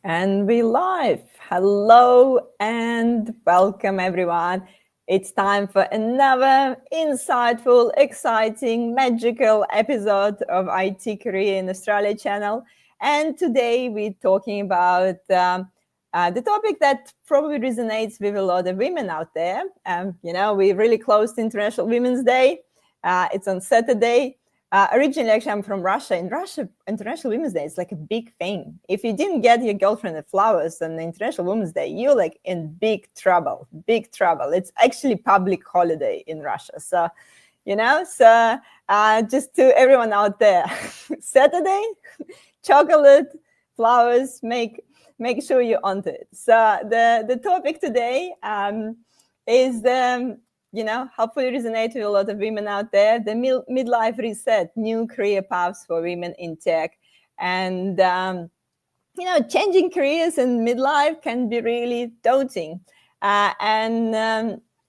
And we live. Hello and welcome, everyone. It's time for another insightful, exciting, magical episode of IT Career in Australia channel. And today we're talking about the topic that probably resonates with a lot of women out there. We're really close to International Women's Day. It's on Saturday. Originally, actually, I'm from Russia. In Russia, International Women's Day is like a big thing. If you didn't get your girlfriend the flowers on the International Women's Day, you're like in big trouble, big trouble. It's actually public holiday in Russia. So, just to everyone out there, Saturday, chocolate, flowers, make sure you're onto it. So the topic today is hopefully resonate with a lot of women out there. The midlife reset, new career paths for women in tech. And, changing careers in midlife can be really daunting.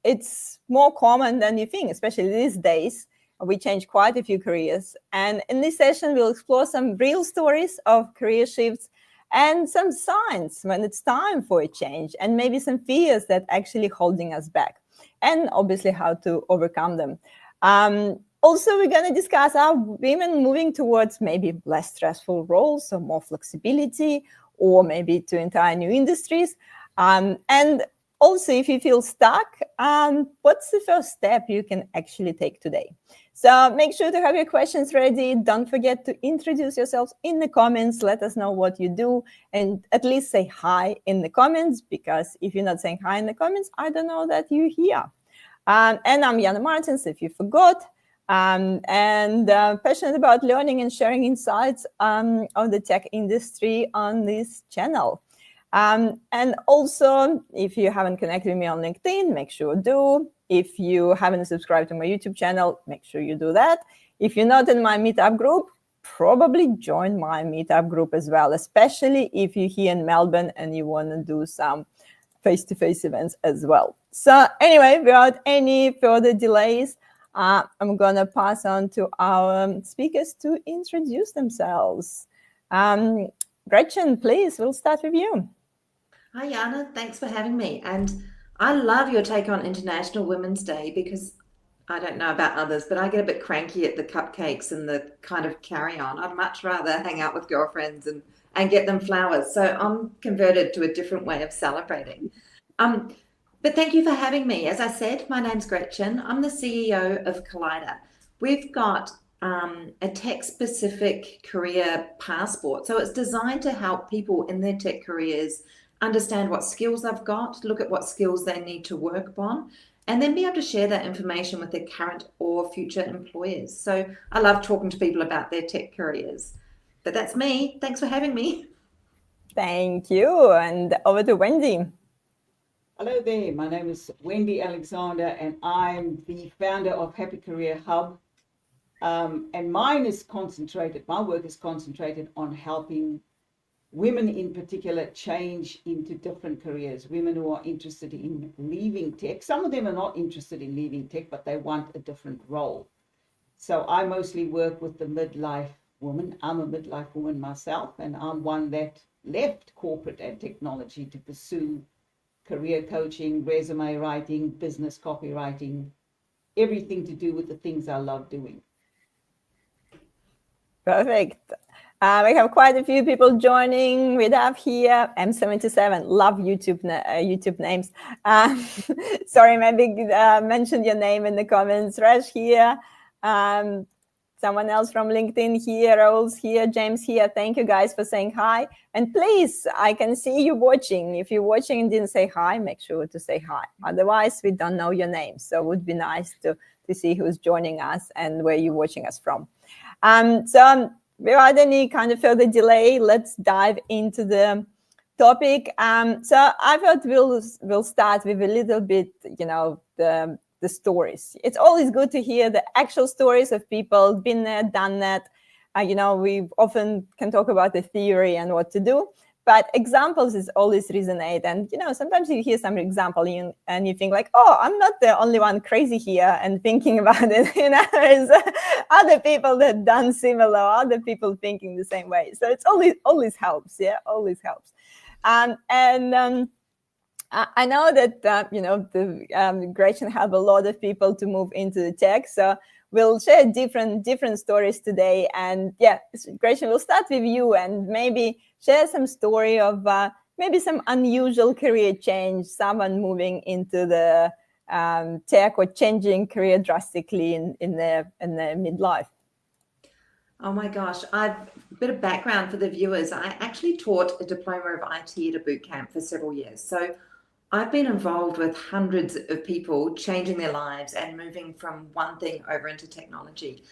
It's more common than you think, especially these days. We change quite a few careers. And in this session, we'll explore some real stories of career shifts and some signs when it's time for a change, and maybe some fears that actually holding us back, and obviously how to overcome them. Also, we're going to discuss how women moving towards maybe less stressful roles, so more flexibility, or maybe to entire new industries. And also, if you feel stuck, what's the first step you can actually take today? So make sure to have your questions ready. Don't forget to introduce yourselves in the comments. Let us know what you do, and at least say hi in the comments, because if you're not saying hi in the comments, I don't know that you're here. And I'm Jana Martins, if you forgot, and passionate about learning and sharing insights on the tech industry on this channel. And also, if you haven't connected with me on LinkedIn, make sure you do. If you haven't subscribed to my YouTube channel, make sure you do that. If you're not in my meetup group, probably join my meetup group as well, especially if you're here in Melbourne and you want to do some face-to-face events as well. So anyway, without any further delays, I'm going to pass on to our speakers to introduce themselves. Gretchen, please, we'll start with you. Hi, Jana. Thanks for having me. And I love your take on International Women's Day, because I don't know about others, but I get a bit cranky at the cupcakes and the kind of carry on. I'd much rather hang out with girlfriends and get them flowers. So I'm converted to a different way of celebrating. But thank you for having me. As I said, my name's Gretchen. I'm the CEO of Collider. We've got a tech-specific career passport. So it's designed to help people in their tech careers understand what skills they've got, look at what skills they need to work on, and then be able to share that information with their current or future employers. So I love talking to people about their tech careers. But that's me. Thanks for having me. Thank you. And over to Wendy. Hello there. My name is Wendy Alexander, and I'm the founder of Happy Career Hub. And my work is concentrated on helping women in particular change into different careers, women who are interested in leaving tech. Some of them are not interested in leaving tech, but they want a different role. So I mostly work with the midlife woman. I'm a midlife woman myself, and I'm one that left corporate and technology to pursue career coaching, resume writing, business copywriting, everything to do with the things I love doing. Perfect. We have quite a few people joining. We have here M77. Love YouTube names. Sorry, maybe mention your name in the comments. Rash here. Someone else from LinkedIn here. Raul's here. James here. Thank you guys for saying hi. And please, I can see you watching. If you're watching and didn't say hi, make sure to say hi. Otherwise, we don't know your name. So it would be nice to see who's joining us and where you're watching us from. Without any kind of further delay, let's dive into the topic. So I thought we'll start with a little bit, the stories. It's always good to hear the actual stories of people been there, done that. We often can talk about the theory and what to do, but examples is always resonate. And, sometimes you hear some example and you think like, oh, I'm not the only one crazy here and thinking about it. There's other people that done similar, other people thinking the same way. So it's always helps. Yeah, always helps. I know that Gretchen helped a lot of people to move into the tech, so we'll share different stories today. And yeah, Gretchen, we'll start with you and maybe share some story of maybe some unusual career change, someone moving into the tech or changing career drastically in their midlife. Oh my gosh, a bit of background for the viewers. I actually taught a diploma of IT at a boot camp for several years. So I've been involved with hundreds of people changing their lives and moving from one thing over into technology.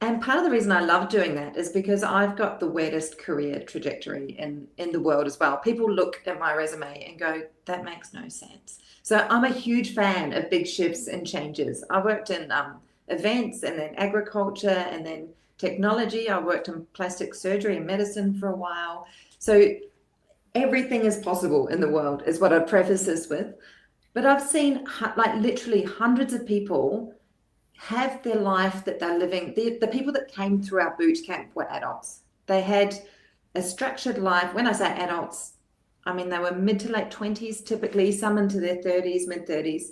And part of the reason I love doing that is because I've got the weirdest career trajectory in the world as well. People look at my resume and go, that makes no sense. So I'm a huge fan of big shifts and changes. I worked in events and then agriculture and then technology. I worked in plastic surgery and medicine for a while. So everything is possible in the world is what I'd preface this with. But I've seen like literally hundreds of people have their life that they're living. The people that came through our boot camp were adults. They had a structured life. When I say adults, I mean they were mid to late 20s, typically, some into their 30s, mid 30s.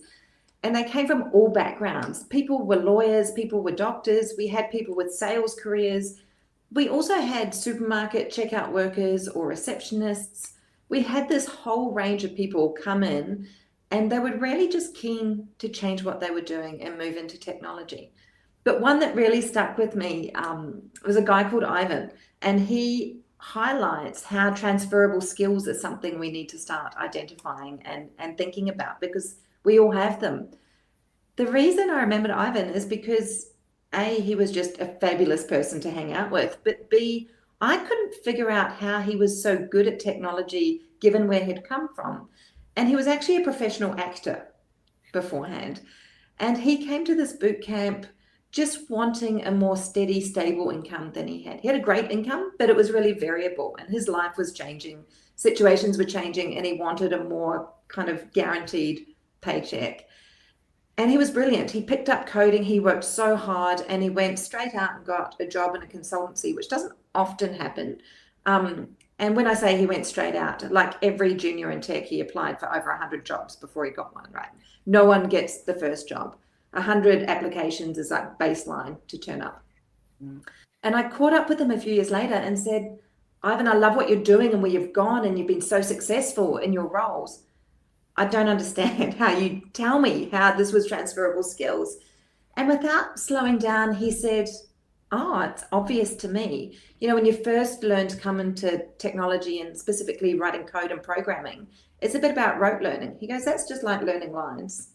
And they came from all backgrounds. People were lawyers, people were doctors. We had people with sales careers. We also had supermarket checkout workers or receptionists. We had this whole range of people come in, and they were really just keen to change what they were doing and move into technology. But one that really stuck with me was a guy called Ivan, and he highlights how transferable skills is something we need to start identifying and thinking about, because we all have them. The reason I remembered Ivan is because A, he was just a fabulous person to hang out with, but B, I couldn't figure out how he was so good at technology given where he'd come from. And he was actually a professional actor beforehand. And he came to this boot camp just wanting a more steady, stable income than he had. He had a great income, but it was really variable, and his life was changing, situations were changing, and he wanted a more kind of guaranteed paycheck. And he was brilliant. He picked up coding, he worked so hard, and he went straight out and got a job in a consultancy, which doesn't often happen. And when I say he went straight out, like every junior in tech, he applied for over 100 jobs before he got one, right? No one gets the first job. 100 applications is like baseline to turn up. And I caught up with him a few years later and said, Ivan, I love what you're doing and where you've gone, and you've been so successful in your roles. I don't understand how you tell me how this was transferable skills. And without slowing down, he said, oh, it's obvious to me. You know, when you first learn to come into technology and specifically writing code and programming, it's a bit about rote learning. He goes, that's just like learning lines.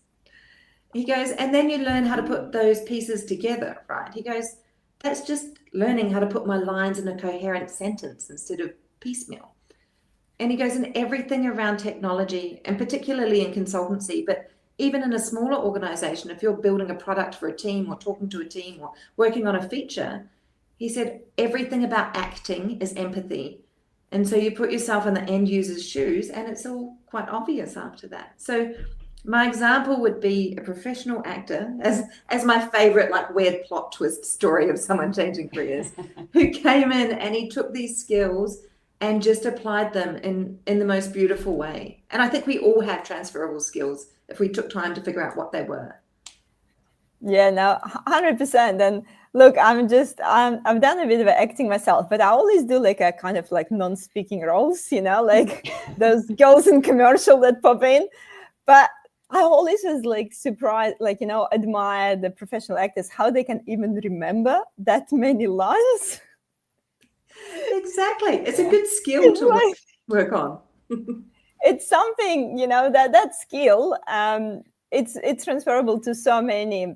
He goes, and then you learn how to put those pieces together, right? He goes, that's just learning how to put my lines in a coherent sentence instead of piecemeal. And he goes, and everything around technology, and particularly in consultancy, but even in a smaller organization, if you're building a product for a team or talking to a team or working on a feature, he said, everything about acting is empathy. And so you put yourself in the end user's shoes, and it's all quite obvious after that. So my example would be a professional actor, as my favorite like weird plot twist story of someone changing careers, who came in and he took these skills and just applied them in the most beautiful way. And I think we all have transferable skills if we took time to figure out what they were. Yeah, no, 100%. And look, I've done a bit of acting myself, but I always do like a kind of like non-speaking roles, you know, like those girls in commercial that pop in. But I always was like surprised, like, you know, admire the professional actors, how they can even remember that many lines. Exactly. It's a good skill to work on. It's something, you know, that skill, it's transferable to so many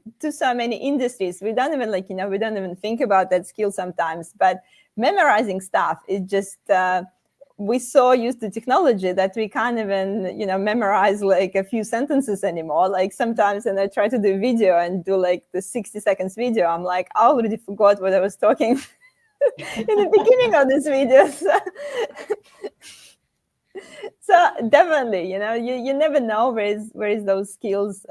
industries. We don't even think about that skill sometimes, but memorizing stuff is just, we so used to technology that we can't even, you know, memorize like a few sentences anymore. Like sometimes when I try to do video and do like the 60 seconds video, I'm like, I already forgot what I was talking in the beginning of this video. So definitely, you know, you never know where is those skills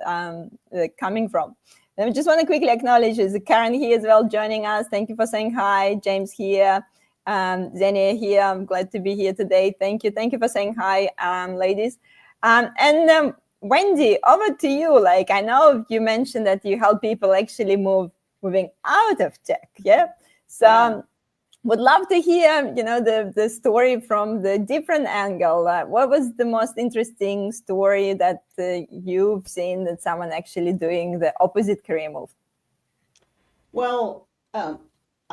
coming from. And I just want to quickly acknowledge is Karen here as well joining us. Thank you for saying hi. James here. Xenia here. I'm glad to be here today. Thank you. Thank you for saying hi, ladies. Wendy, over to you. Like, I know you mentioned that you help people actually moving out of tech. Yeah. So would love to hear, the story from the different angle. What was the most interesting story that you've seen that someone actually doing the opposite career move? Well, I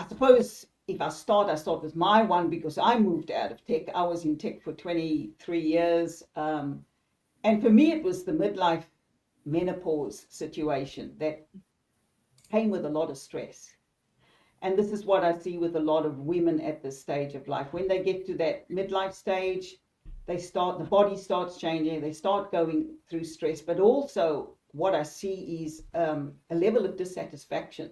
suppose if I start with my one, because I moved out of tech. I was in tech for 23 years. And for me, it was the midlife menopause situation that came with a lot of stress. And this is what I see with a lot of women at this stage of life. When they get to that midlife stage, the body starts changing, they start going through stress. But also what I see is a level of dissatisfaction.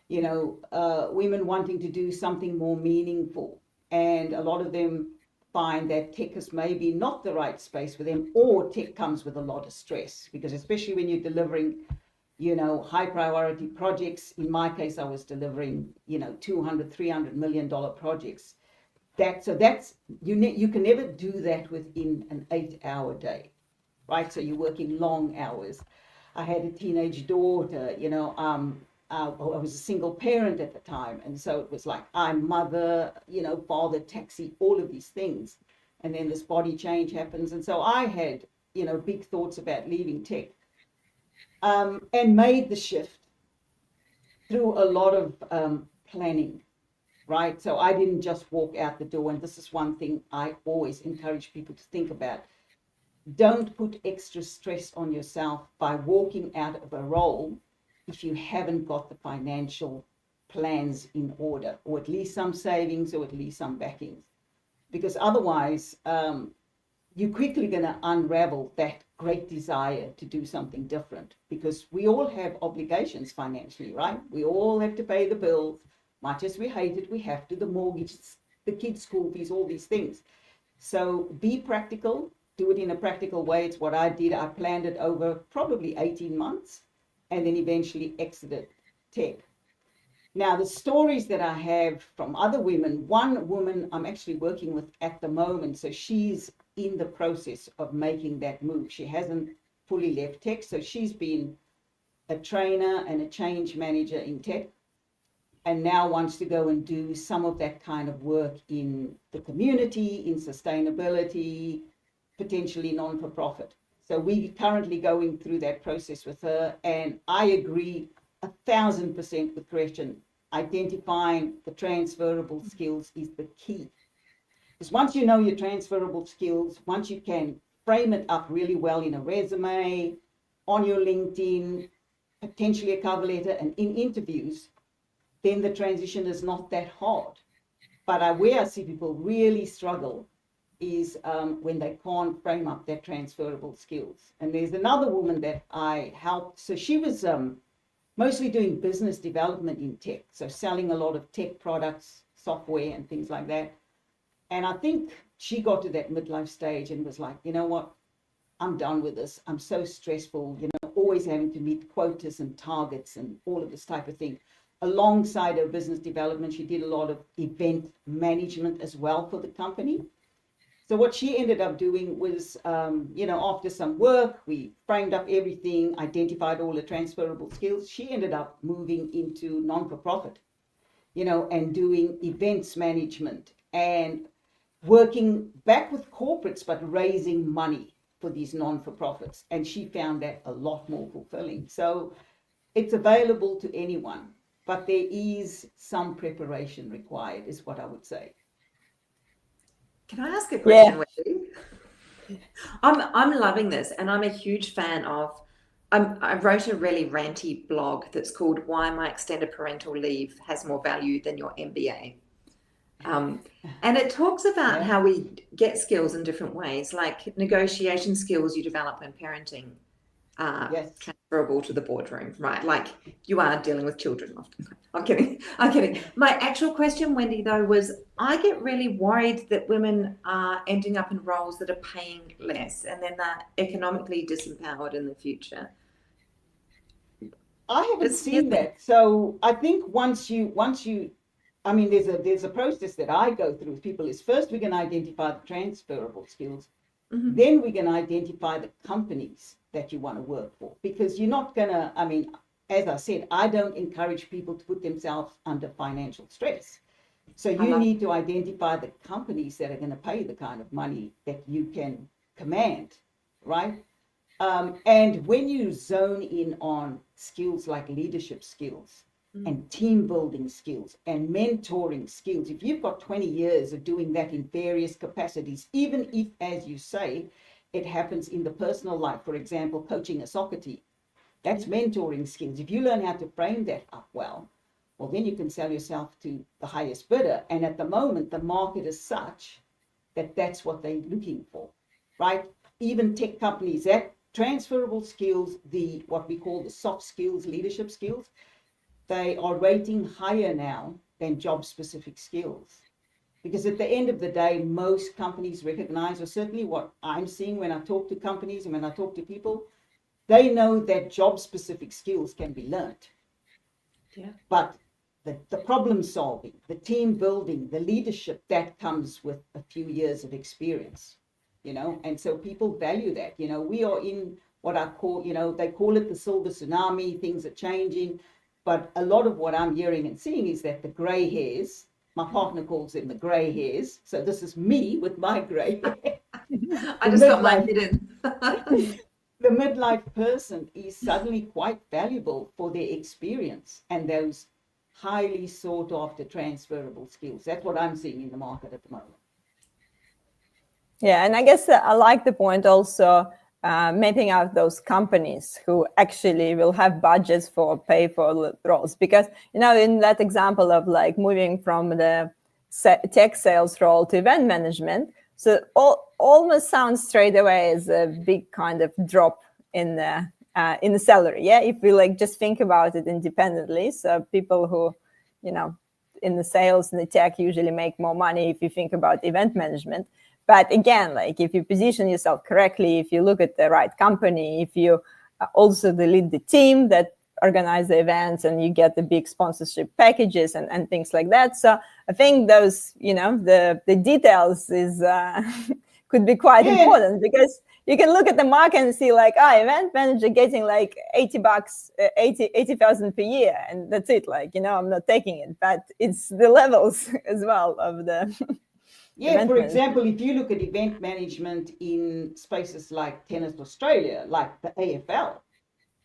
Women wanting to do something more meaningful. And a lot of them find that tech is maybe not the right space for them, or tech comes with a lot of stress, because especially when you're delivering high priority projects. In my case, I was delivering, $200-300 million projects. You can never do that within an 8-hour day, right? So you're working long hours. I had a teenage daughter, I was a single parent at the time. And so it was like, I'm mother, father, taxi, all of these things. And then this body change happens. And so I had, big thoughts about leaving tech. And made the shift through a lot of planning, right? So I didn't just walk out the door. And this is one thing I always encourage people to think about. Don't put extra stress on yourself by walking out of a role if you haven't got the financial plans in order, or at least some savings, or at least some backings. Because otherwise, you're quickly going to unravel that great desire to do something different, because we all have obligations financially, right? We all have to pay the bills. Much as we hate it, we have to, the mortgage, the kids' school fees, all these things. So be practical, do it in a practical way. It's what I did. I planned it over probably 18 months and then eventually exited tech. Now, the stories that I have from other women, one woman I'm actually working with at the moment, so she's in the process of making that move. She hasn't fully left tech, so she's been a trainer and a change manager in tech, and now wants to go and do some of that kind of work in the community, in sustainability, potentially non-for-profit. So we're currently going through that process with her, and I agree 1,000% with Gretchen. Identifying the transferable skills is the key. Because once you know your transferable skills, once you can frame it up really well in a resume, on your LinkedIn, potentially a cover letter, and in interviews, then the transition is not that hard. But where I see people really struggle is when they can't frame up their transferable skills. And there's another woman that I helped. So she was mostly doing business development in tech, so selling a lot of tech products, software, and things like that. And I think she got to that midlife stage and was like, you know what, I'm done with this. I'm so stressful, always having to meet quotas and targets and all of this type of thing. Alongside her business development, she did a lot of event management as well for the company. So what she ended up doing was, after some work, we framed up everything, identified all the transferable skills. She ended up moving into non-for-profit, and doing events management and working back with corporates, but raising money for these non-for-profits. And she found that a lot more fulfilling. So it's available to anyone, but there is some preparation required, is what I would say. Can I ask a question, Wendy? I'm loving this, and I'm a huge fan of. I wrote a really ranty blog that's called "Why My Extended Parental Leave Has More Value Than Your MBA," and it talks about how we get skills in different ways, like negotiation skills you develop when parenting are transferable to the boardroom, right? Like you are dealing with children often. I'm kidding. My actual question, Wendy, though, was I get really worried that women are ending up in roles that are paying less, and then they're economically disempowered in the future. I haven't seen that. So I think once you I mean, there's a process that I go through with people is first we're going to identify the transferable skills. Then we can identify the companies that you want to work for, because you're not going to, I mean, as I said, I don't encourage people to put themselves under financial stress. So you need to identify the companies that are going to pay the kind of money that you can command, right? And when you zone in on skills like leadership skills and team building skills and mentoring skills, if you've got 20 years of doing that in various capacities, even if, as you say, it happens in the personal life, for example, coaching a soccer team, that's mentoring skills. If you learn how to frame that up well, then you can sell yourself to the highest bidder. And at the moment, the market is such that that's what they're looking for, right? Even tech companies, that transferable skills, the what we call the soft skills, leadership skills, they are rating higher now than job-specific skills. Because at the end of the day, most companies recognize, or certainly what I'm seeing when I talk to companies and when I talk to people, they know that job-specific skills can be learned. Yeah. But the problem solving, the team building, the leadership, that comes with a few years of experience, and so people value that. We are in what I call, they call it the silver tsunami, things are changing. But a lot of what I'm hearing and seeing is that the gray hairs, my partner calls them the gray hairs. So this is me with my gray hair. I just got mine hidden. The midlife person is suddenly quite valuable for their experience and those highly sought after transferable skills. That's what I'm seeing in the market at the moment. Yeah, and I guess I like the point also, mapping out those companies who actually will have budgets for pay for roles. Because, in that example of like moving from the tech sales role to event management, so almost sounds straight away as a big kind of drop in the salary. Yeah, if we like just think about it independently. So people who, in the sales and the tech usually make more money if you think about event management. But again, like if you position yourself correctly, if you look at the right company, if you also lead the team that organize the events and you get the big sponsorship packages and things like that. So I think those, the details is could be quite important, because you can look at the market and see like, event manager getting like $80, 80,000 per year. And that's it. Like, I'm not taking it, but it's the levels as well of the... Yeah, for example, if you look at event management in spaces like Tennis Australia, like the AFL,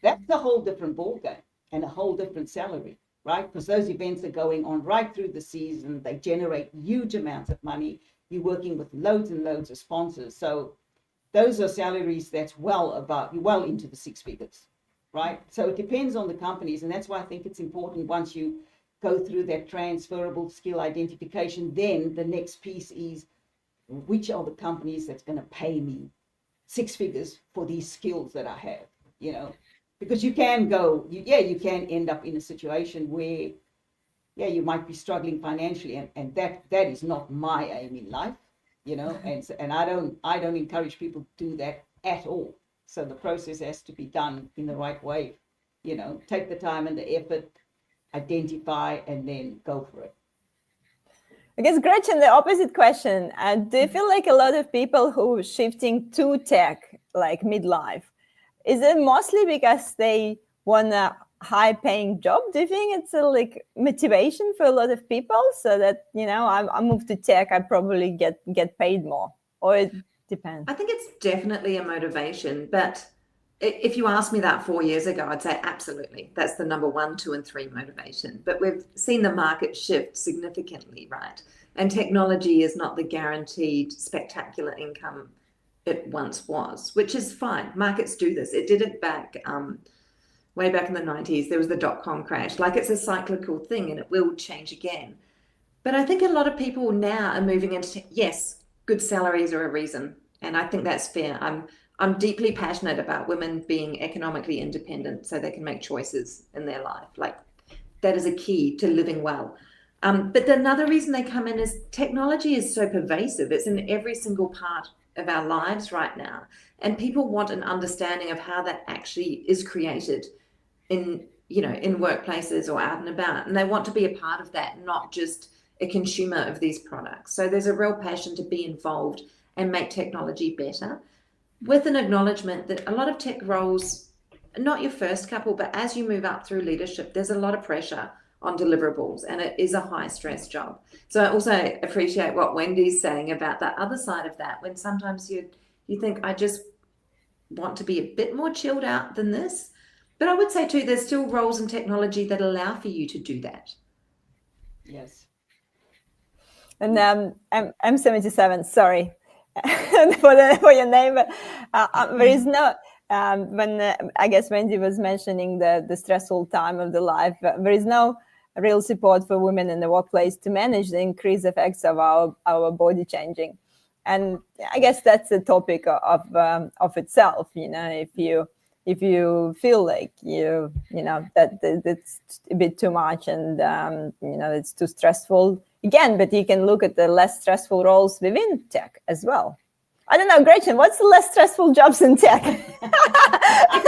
that's a whole different ballgame and a whole different salary, right? Because those events are going on right through the season. They generate huge amounts of money. You're working with loads and loads of sponsors. So those are salaries that's well into the six figures, right? So it depends on the companies. And that's why I think it's important, once you go through that transferable skill identification, then the next piece is, which are the companies that's going to pay me six figures for these skills that I have, because you can you can end up in a situation where, you might be struggling financially, and that is not my aim in life, and I don't encourage people to do that at all. So the process has to be done in the right way, take the time and the effort, identify, and then go for it. I guess, Gretchen, the opposite question. Do you feel like a lot of people who are shifting to tech, like midlife, is it mostly because they want a high-paying job? Do you think it's a like motivation for a lot of people, so that I move to tech, I probably get paid more, or it depends? I think it's definitely a motivation, but if you asked me that 4 years ago, I'd say absolutely. That's the number 1, 2, and 3 motivation. But we've seen the market shift significantly, right? And technology is not the guaranteed spectacular income it once was, which is fine. Markets do this. It did it back way back in the 90s. There was the dot-com crash. Like, it's a cyclical thing and it will change again. But I think a lot of people now are moving into, yes, good salaries are a reason. And I think that's fair. I'm deeply passionate about women being economically independent so they can make choices in their life. Like, that is a key to living well. But another reason they come in is technology is so pervasive. It's in every single part of our lives right now. And people want an understanding of how that actually is created in workplaces or out and about. And they want to be a part of that, not just a consumer of these products. So there's a real passion to be involved and make technology better, with an acknowledgement that a lot of tech roles, not your first couple, but as you move up through leadership, there's a lot of pressure on deliverables, and it is a high stress job. So I also appreciate what Wendy's saying about the other side of that, when sometimes you think, I just want to be a bit more chilled out than this. But I would say too, there's still roles in technology that allow for you to do that. Yes. And I'm 77. Sorry for your name. There is no. When I guess Wendy was mentioning the stressful time of the life, there is no real support for women in the workplace to manage the increased effects of our body changing. And I guess that's a topic of itself. If you feel like that it's a bit too much and it's too stressful, again, but you can look at the less stressful roles within tech as well. I don't know, Gretchen, what's the less stressful jobs in tech? I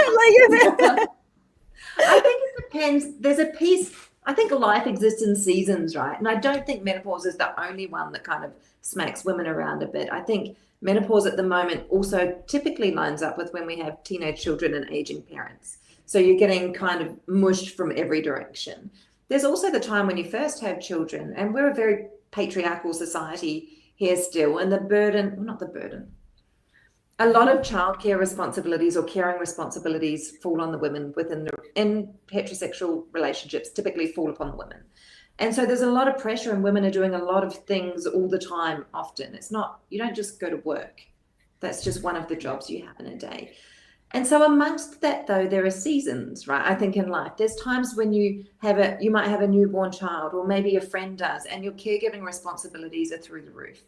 think it depends. There's a piece, I think life exists in seasons, right? And I don't think menopause is the only one that kind of smacks women around a bit. I think menopause at the moment also typically lines up with when we have teenage children and aging parents. So you're getting kind of mushed from every direction. There's also the time when you first have children, and we're a very patriarchal society here still, and a lot of childcare responsibilities or caring responsibilities fall on the women in heterosexual relationships, typically fall upon the women. And so there's a lot of pressure, and women are doing a lot of things all the time often. It's not, you don't just go to work. That's just one of the jobs you have in a day. And so amongst that, though, there are seasons, right? I think in life, there's times when you might have a newborn child, or maybe a friend does, and your caregiving responsibilities are through the roof.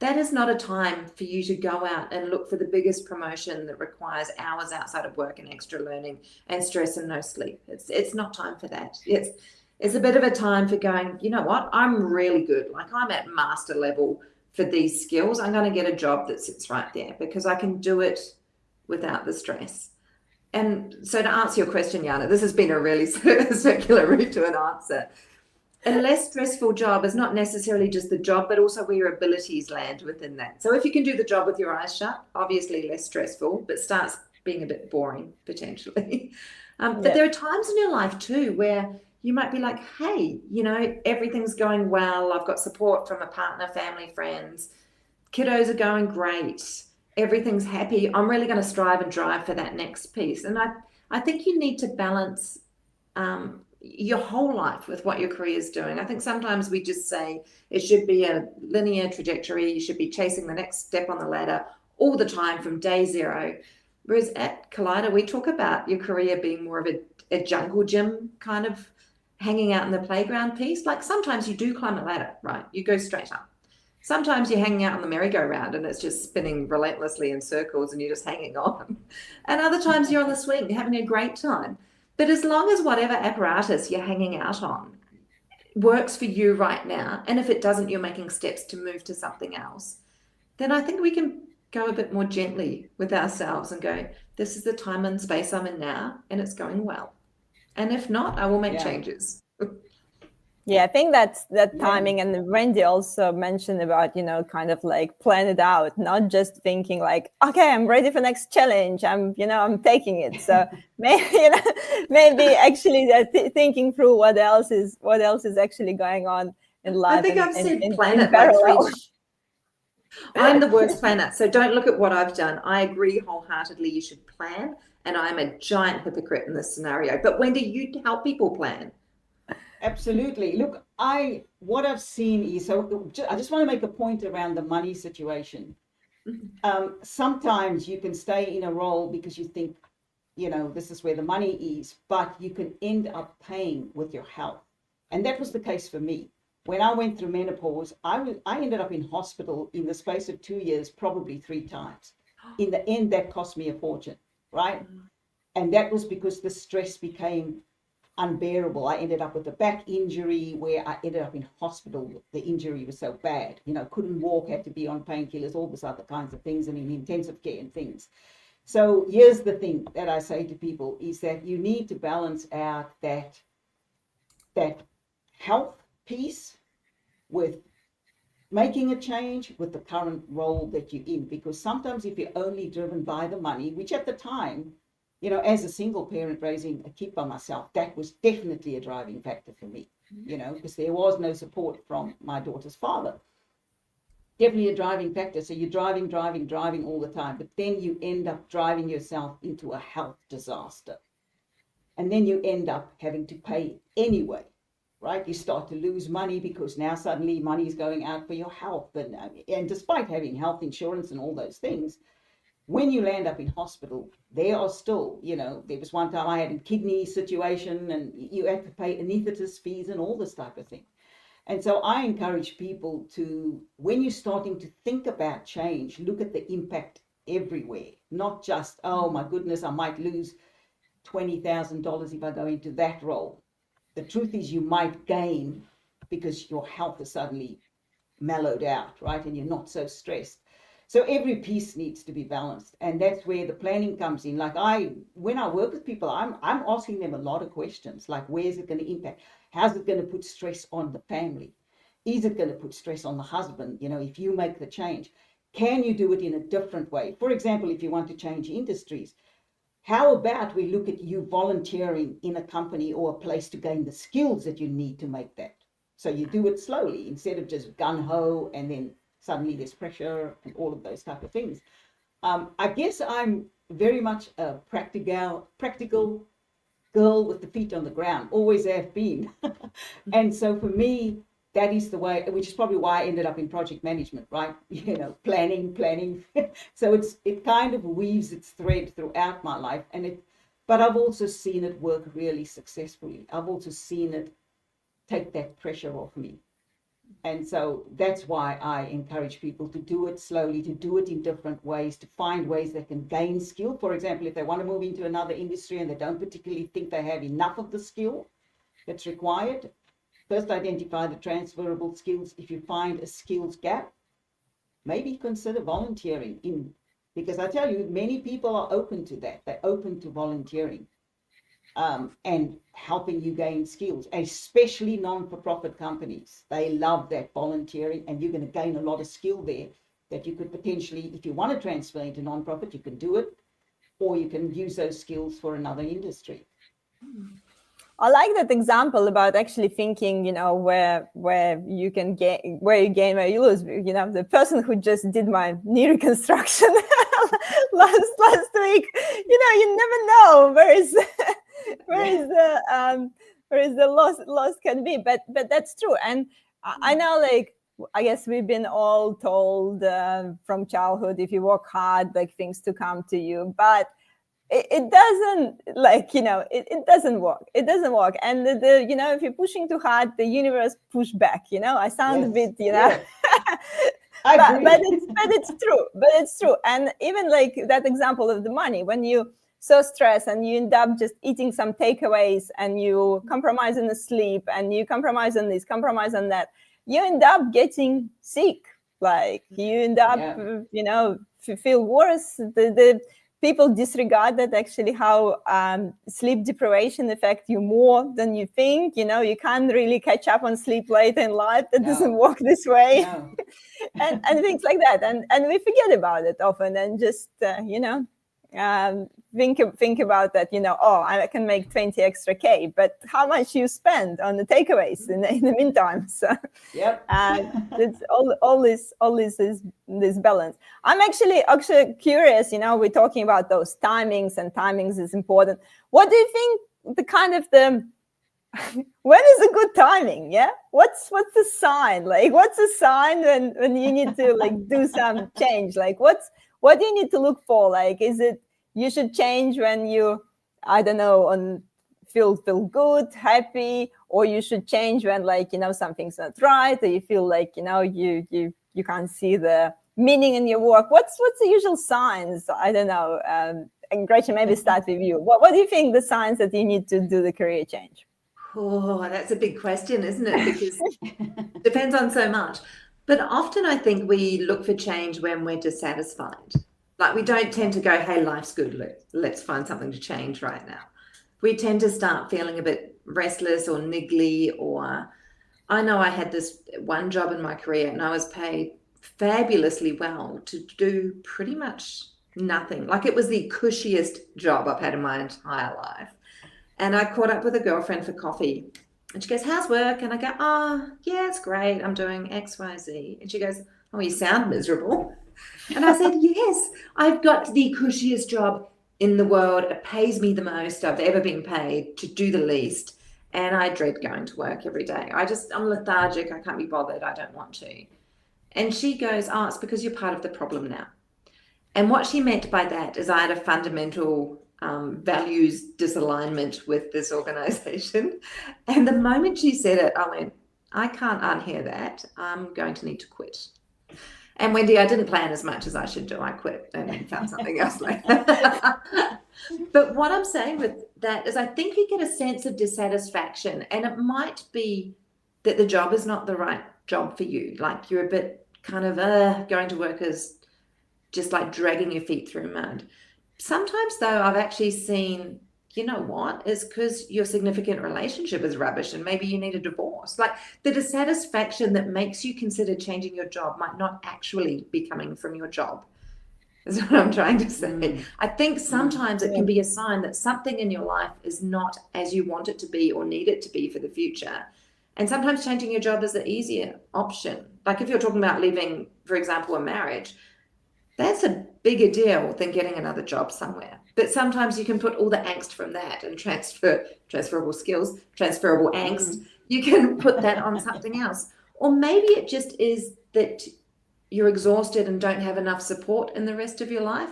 That is not a time for you to go out and look for the biggest promotion that requires hours outside of work and extra learning and stress and no sleep. It's not time for that. It's a bit of a time for going, you know what, I'm really good. Like, I'm at master level for these skills. I'm going to get a job that sits right there because I can do it without the stress. And so to answer your question, Yana, this has been a really circular route to an answer. A less stressful job is not necessarily just the job, but also where your abilities land within that. So if you can do the job with your eyes shut, obviously less stressful, but starts being a bit boring potentially. But there are times in your life too where you might be like, hey, everything's going well. I've got support from a partner, family, friends. Kiddos are going great. Everything's happy. I'm really going to strive and drive for that next piece. And I think you need to balance your whole life with what your career is doing. I think sometimes we just say it should be a linear trajectory. You should be chasing the next step on the ladder all the time from day zero. Whereas at Collider, we talk about your career being more of a jungle gym kind of hanging out in the playground piece. Like sometimes you do climb a ladder, right? You go straight up. Sometimes you're hanging out on the merry-go-round and it's just spinning relentlessly in circles and you're just hanging on. And other times you're on the swing, having a great time. But as long as whatever apparatus you're hanging out on works for you right now, and if it doesn't, you're making steps to move to something else, then I think we can go a bit more gently with ourselves and go, this is the time and space I'm in now, and it's going well. And if not, I will make changes. Yeah, I think that's that timing. And Wendy also mentioned about, kind of like plan it out, not just thinking like, okay, I'm ready for next challenge. I'm taking it. So maybe actually thinking through what else is actually going on in life. I think I've said plan it like 3. I'm the worst planner. So don't look at what I've done. I agree wholeheartedly. You should plan. And I'm a giant hypocrite in this scenario. But Wendy, you help people plan. Absolutely. Look, what I've seen is, so I just want to make a point around the money situation. Sometimes you can stay in a role because you think, this is where the money is, but you can end up paying with your health. And that was the case for me. When I went through menopause, I ended up in hospital in the space of 2 years, probably 3 times. In the end, that cost me a fortune, right? And that was because the stress became unbearable. I ended up with a back injury where I ended up in hospital. The injury was so bad, couldn't walk, had to be on painkillers, all these other kinds of things, and in intensive care and things. So here's the thing that I say to people is that you need to balance out that health piece with making a change with the current role that you're in. Because sometimes if you're only driven by the money, which at the time, you know, as a single parent raising a kid by myself, that was definitely a driving factor for me, you know, because there was no support from my daughter's father. Definitely a driving factor. So you're driving all the time, but then you end up driving yourself into a health disaster. And then you end up having to pay anyway, right? You start to lose money because now suddenly money is going out for your health. And despite having health insurance and all those things, when you land up in hospital, there are still, you know, there was one time I had a kidney situation and you had to pay anesthetist fees and all this type of thing. And so I encourage people to, when you're starting to think about change, look at the impact everywhere, not just, oh my goodness, I might lose $20,000 if I go into that role. The truth is you might gain because your health is suddenly mellowed out, right? And you're not so stressed. So every piece needs to be balanced. And that's where the planning comes in. Like when I work with people, I'm asking them a lot of questions, like where's it going to impact? How's it going to put stress on the family? Is it going to put stress on the husband? You know, if you make the change, can you do it in a different way? For example, if you want to change industries, how about we look at you volunteering in a company or a place to gain the skills that you need to make that? So you do it slowly instead of just gung-ho and then suddenly there's pressure and all of those type of things. I guess I'm very much a practical girl with the feet on the ground, always have been. And so for me, that is the way, which is probably why I ended up in project management, right? You know, planning. So it kind of weaves its thread throughout my life. But I've also seen it work really successfully. I've also seen it take that pressure off me. And so that's why I encourage people to do it slowly, to do it in different ways, to find ways they can gain skill. For example, if they want to move into another industry and they don't particularly think they have enough of the skill that's required, first identify the transferable skills. If you find a skills gap, maybe consider volunteering in, because I tell you, many people are open to that. They're open to volunteering. And helping you gain skills, especially non-for-profit companies. They love that volunteering, and you're going to gain a lot of skill there that you could potentially, if you want to transfer into non-profit, you can do it, or you can use those skills for another industry. I like that example about actually thinking, you know, where you can gain, where you gain, where you lose. You know, the person who just did my knee reconstruction last week, you know, you never know where is the loss can be, but that's true. And I know, like, I guess we've been all told from childhood, if you work hard, like things to come to you, but it doesn't, like, you know, it doesn't work. It doesn't work. And the you know, if you're pushing too hard, the universe push back, you know. I sound a bit, you know, but it's true. And even like that example of the money, when you so stressed and you end up just eating some takeaways and you compromise on the sleep and you compromise on this, compromise on that, you end up getting sick. Like you end up, you know, feel worse. The people disregard that actually how sleep deprivation affects you more than you think. You know, you can't really catch up on sleep later in life. That doesn't work this way. No. and things like that. And we forget about it often and just, you know, think about that, you know, oh, I can make 20 extra K, but how much you spend on the takeaways in the meantime. So it's all this balance. I'm actually curious, you know, we're talking about those timings, and timings is important. What do you think the kind of when is a good timing? Yeah, what's the sign? Like, what's the sign when you need to like do some change? Like, what do you need to look for? Like, is it you should change when you, I don't know, feel good, happy, or you should change when, like, you know, something's not right, or you feel like, you know, you can't see the meaning in your work. What's the usual signs? I don't know. And Gretchen, maybe start with you. What do you think the signs that you need to do the career change? Oh, that's a big question, isn't it? Because it depends on so much. But often I think we look for change when we're dissatisfied. Like, we don't tend to go, hey, life's good, let's find something to change right now. We tend to start feeling a bit restless or niggly, or I know I had this one job in my career and I was paid fabulously well to do pretty much nothing. Like it was the cushiest job I've had in my entire life. And I caught up with a girlfriend for coffee and she goes, "How's work?" And I go, "Oh, yeah, it's great. I'm doing X, Y, Z." And she goes, "Oh, you sound miserable." And I said, "Yes, I've got the cushiest job in the world. It pays me the most I've ever been paid to do the least. And I dread going to work every day. I'm lethargic. I can't be bothered. I don't want to." And she goes, "Oh, it's because you're part of the problem now." And what she meant by that is I had a fundamental values disalignment with this organization. And the moment she said it, I went, "I can't unhear that. I'm going to need to quit." And Wendy, I didn't plan as much as I should do. I quit and then found something else later. But what I'm saying with that is I think you get a sense of dissatisfaction, and it might be that the job is not the right job for you. Like you're a bit kind of going to work is just like dragging your feet through mud. Sometimes though, I've actually seen, you know what, it's because your significant relationship is rubbish and maybe you need a divorce. Like the dissatisfaction that makes you consider changing your job might not actually be coming from your job, is what I'm trying to say. I think sometimes it can be a sign that something in your life is not as you want it to be or need it to be for the future. And sometimes changing your job is the easier option. Like if you're talking about leaving, for example, a marriage, that's a bigger deal than getting another job somewhere. But sometimes you can put all the angst from that and transferable skills, transferable angst. You can put that on something else. Or maybe it just is that you're exhausted and don't have enough support in the rest of your life.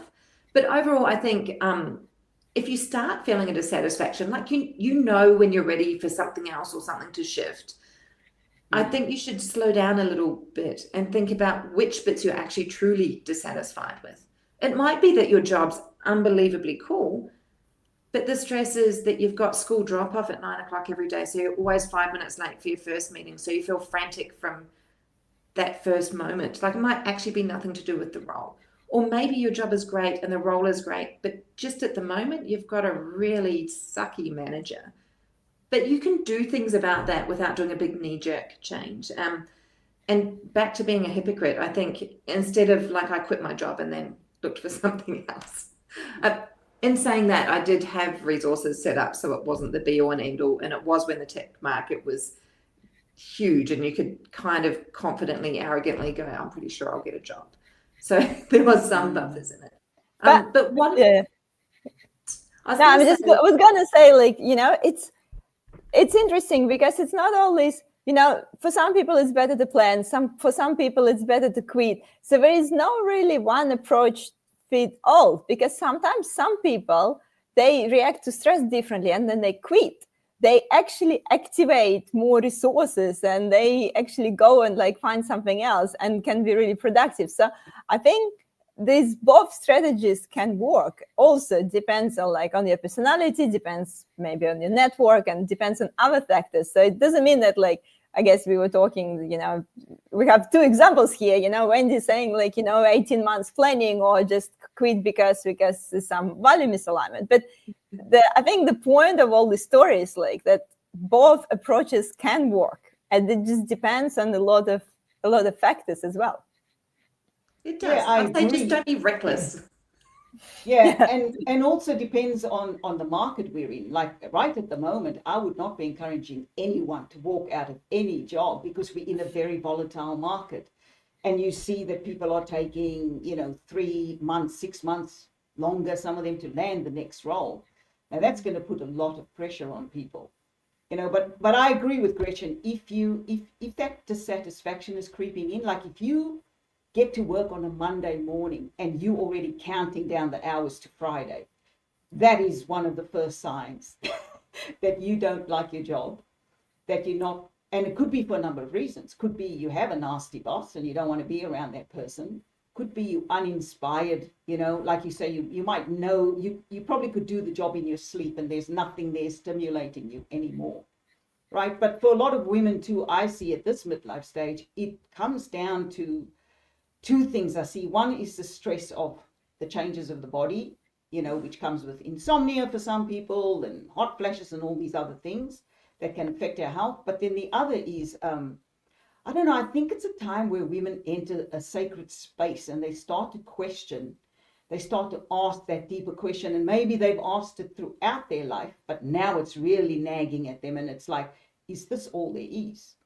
But overall, I think if you start feeling a dissatisfaction, like you know when you're ready for something else or something to shift, I think you should slow down a little bit and think about which bits you're actually truly dissatisfied with. It might be that your job's unbelievably cool, but the stress is that you've got school drop off at 9 o'clock every day. So you're always 5 minutes late for your first meeting. So you feel frantic from that first moment. Like it might actually be nothing to do with the role. Or maybe your job is great and the role is great, but just at the moment, you've got a really sucky manager. But you can do things about that without doing a big knee-jerk change. And back to being a hypocrite, I think instead of like I quit my job and then looked for something else. In saying that, I did have resources set up so it wasn't the be-all and end-all, and it was when the tech market was huge and you could kind of confidently, arrogantly go, "I'm pretty sure I'll get a job." So there was some buffers in it. But what? Yeah. I was gonna say, like, it's interesting because it's not always, for some people it's better to plan, for some people it's better to quit. So there is no really one approach fit all, because sometimes some people, they react to stress differently and then they quit. They actually activate more resources and they actually go and like find something else and can be really productive. So I think these both strategies can work. Also, it depends on your personality, depends maybe on your network, and depends on other factors. So it doesn't mean that I guess we were talking, we have two examples here, Wendy saying 18 months planning or just quit because there's some value misalignment. But I think the point of all the stories like that both approaches can work, and it just depends on a lot of factors as well. It does. Yeah, I say just don't be reckless. Yeah, and also depends on the market we're in. Like right at the moment, I would not be encouraging anyone to walk out of any job because we're in a very volatile market. And you see that people are taking, 3 months, 6 months longer, some of them to land the next role. Now that's going to put a lot of pressure on people. But I agree with Gretchen. If that dissatisfaction is creeping in, like if you get to work on a Monday morning and you already counting down the hours to Friday, that is one of the first signs that you don't like your job, that you're not, and it could be for a number of reasons. Could be you have a nasty boss and you don't want to be around that person. Could be you uninspired, like you say, you might know, you probably could do the job in your sleep and there's nothing there stimulating you anymore, right? But for a lot of women too, I see at this midlife stage, it comes down to two things I see. One is the stress of the changes of the body, which comes with insomnia for some people and hot flashes and all these other things. that can affect our health. But then the other is, I don't know, I think it's a time where women enter a sacred space and they start to question, they start to ask that deeper question. And maybe they've asked it throughout their life, but now it's really nagging at them. And it's like, is this all there is?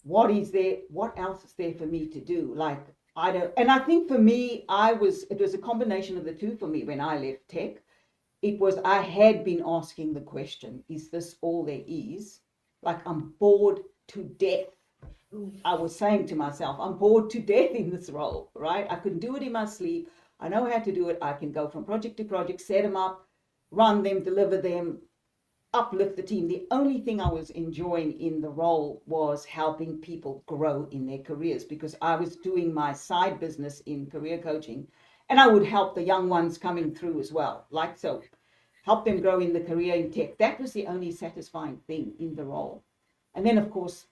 What is there? What else is there for me to do? Like, I don't, and I think for me, it was a combination of the two for me when I left tech. It was, I had been asking the question, is this all there is? Like, I'm bored to death. I was saying to myself, I'm bored to death in this role, right? I can do it in my sleep. I know how to do it. I can go from project to project, set them up, run them, deliver them, uplift the team. The only thing I was enjoying in the role was helping people grow in their careers, because I was doing my side business in career coaching, and I would help the young ones coming through as well. Like, so help them grow in the career in tech. That was the only satisfying thing in the role. And then, of course,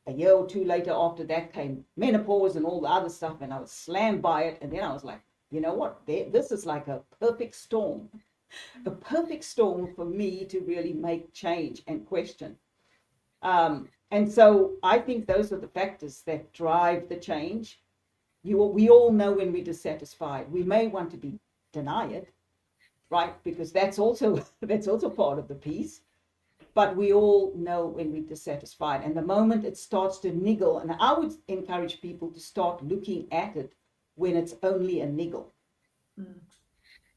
a year or two later after that came menopause and all the other stuff, and I was slammed by it. And then I was like, you know what? This is like a perfect storm for me to really make change and question. And so I think those are the factors that drive the change. We all know when we're dissatisfied. We may want to deny it, right? Because that's also part of the piece. But we all know when we're dissatisfied. And the moment it starts to niggle, and I would encourage people to start looking at it when it's only a niggle.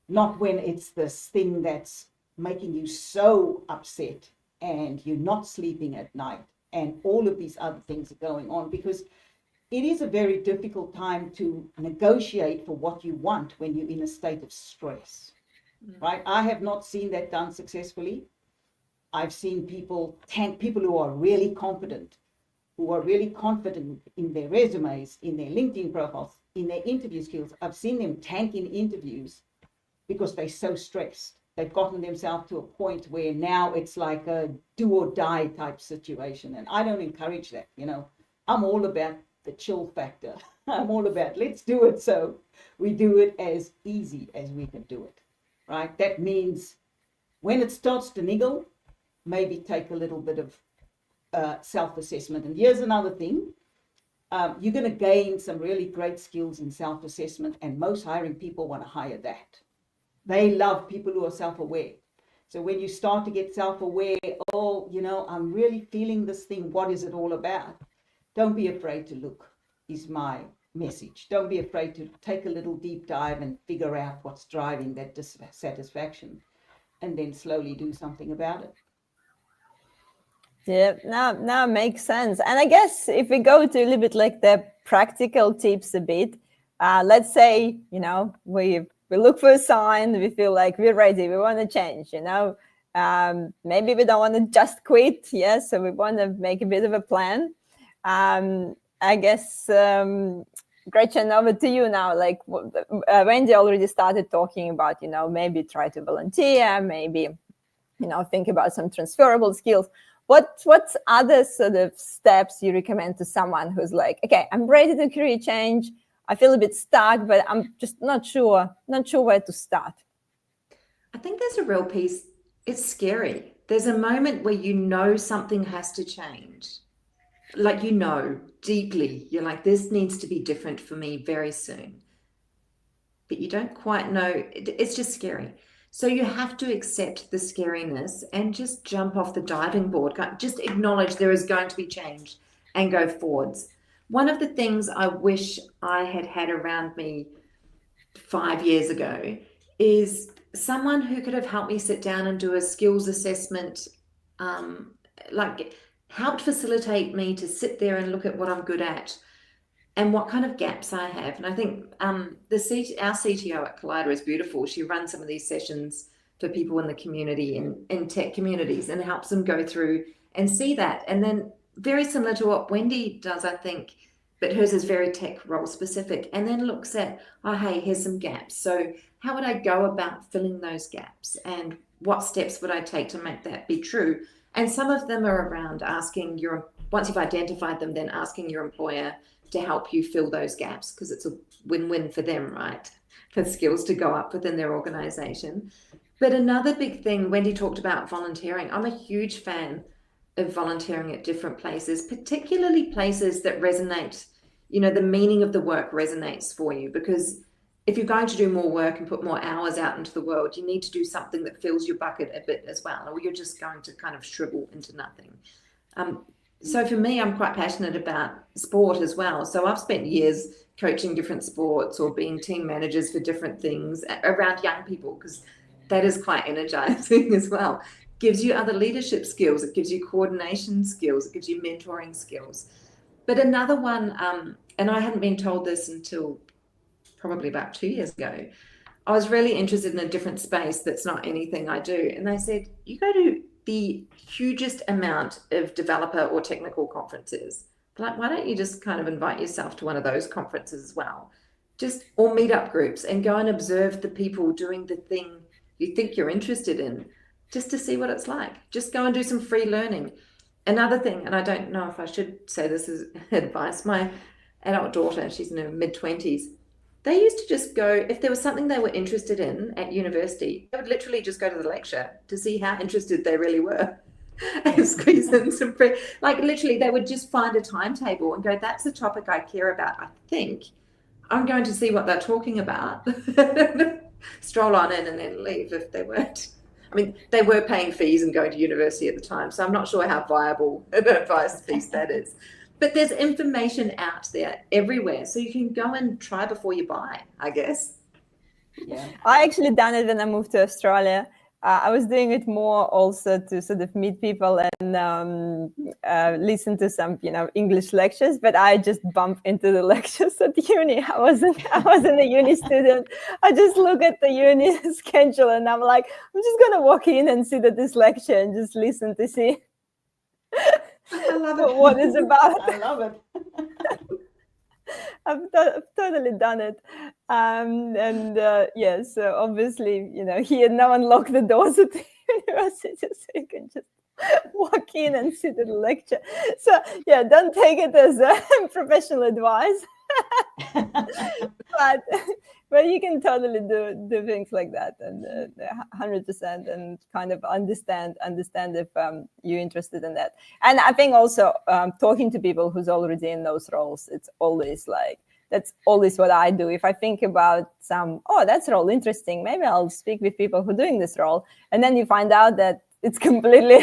Not when it's this thing that's making you so upset and you're not sleeping at night and all of these other things are going on, because it is a very difficult time to negotiate for what you want when you're in a state of stress, right? I have not seen that done successfully. I've seen people who are really confident in their resumes, in their LinkedIn profiles, in their interview skills. I've seen them tank in interviews because they're so stressed. They've gotten themselves to a point where now it's like a do or die type situation. And I don't encourage that. I'm all about the chill factor. I'm all about, let's do it so we do it as easy as we can do it, right? That means when it starts to niggle, maybe take a little bit of self-assessment. And here's another thing. You're going to gain some really great skills in self-assessment, and most hiring people want to hire that. They love people who are self-aware. So when you start to get self-aware, I'm really feeling this thing. What is it all about? Don't be afraid to look, is my message. Don't be afraid to take a little deep dive and figure out what's driving that dissatisfaction, and then slowly do something about it. Yeah, now makes sense. And I guess if we go to a little bit like the practical tips a bit, let's say, we look for a sign, we feel like we're ready, we want to change, maybe we don't want to just quit. Yes. So we want to make a bit of a plan. I guess, Gretchen, over to you now. Like Wendy already started talking about, maybe try to volunteer, maybe, think about some transferable skills. What's other sort of steps you recommend to someone who's like, okay, I'm ready to career change. I feel a bit stuck, but I'm just not sure where to start. I think there's a real piece. It's scary. There's a moment where something has to change. Like, deeply, you're like, this needs to be different for me very soon. But you don't quite know. It's just scary. So you have to accept the scariness and just jump off the diving board. Just acknowledge there is going to be change and go forwards. One of the things I wish I had around me 5 years ago is someone who could have helped me sit down and do a skills assessment, helped facilitate me to sit there and look at what I'm good at and what kind of gaps I have. And I think our CTO at Collider is beautiful. She runs some of these sessions for people in the community, in tech communities, and helps them go through and see that. And then very similar to what Wendy does, I think, but hers is very tech role specific, and then looks at, hey, here's some gaps. So how would I go about filling those gaps, and what steps would I take to make that be true? And some of them are around asking once you've identified them, then asking your employer to help you fill those gaps, because it's a win-win for them, right? For skills to go up within their organization. But another big thing, Wendy talked about volunteering. I'm a huge fan of volunteering at different places, particularly places that resonate, the meaning of the work resonates for you. Because if you're going to do more work and put more hours out into the world, you need to do something that fills your bucket a bit as well, or you're just going to kind of shrivel into nothing. So for me, I'm quite passionate about sport as well. So I've spent years coaching different sports or being team managers for different things around young people, because that is quite energizing as well. Gives you other leadership skills, it gives you coordination skills, it gives you mentoring skills. But another one, and I hadn't been told this until probably about 2 years ago, I was really interested in a different space that's not anything I do. And they said, you go to the hugest amount of developer or technical conferences. Like, why don't you just kind of invite yourself to one of those conferences as well? Or meetup groups, and go and observe the people doing the thing you think you're interested in, just to see what it's like. Just go and do some free learning. Another thing, and I don't know if I should say this as advice, my adult daughter, she's in her mid-20s, they used to just go, if there was something they were interested in at university, they would literally just go to the lecture to see how interested they really were and squeeze in some free, like literally they would just find a timetable and go, that's the topic I care about. I think I'm going to see what they're talking about. Stroll on in and then leave if they weren't. I mean, they were paying fees and going to university at the time, so I'm not sure how viable an advice piece that is. But there's information out there everywhere, so you can go and try before you buy, I guess. Yeah, I actually done it when I moved to Australia. I was doing it more also to sort of meet people and listen to some, English lectures. But I just bumped into the lectures at uni. I wasn't a uni student. I just look at the uni schedule and I'm like, I'm just gonna walk in and sit at this lecture and just listen to see. I love it. What it's about. I love it. I've totally done it. So obviously, here no one locked the doors at the university, so you can just walk in and sit at a lecture. So yeah, don't take it as professional advice. but you can totally do things like that, and 100%, and kind of understand if you're interested in that. And I think also talking to people who's already in those roles, it's always like, that's always what I do. If I think about that's role interesting, maybe I'll speak with people who are doing this role, and then you find out that it's completely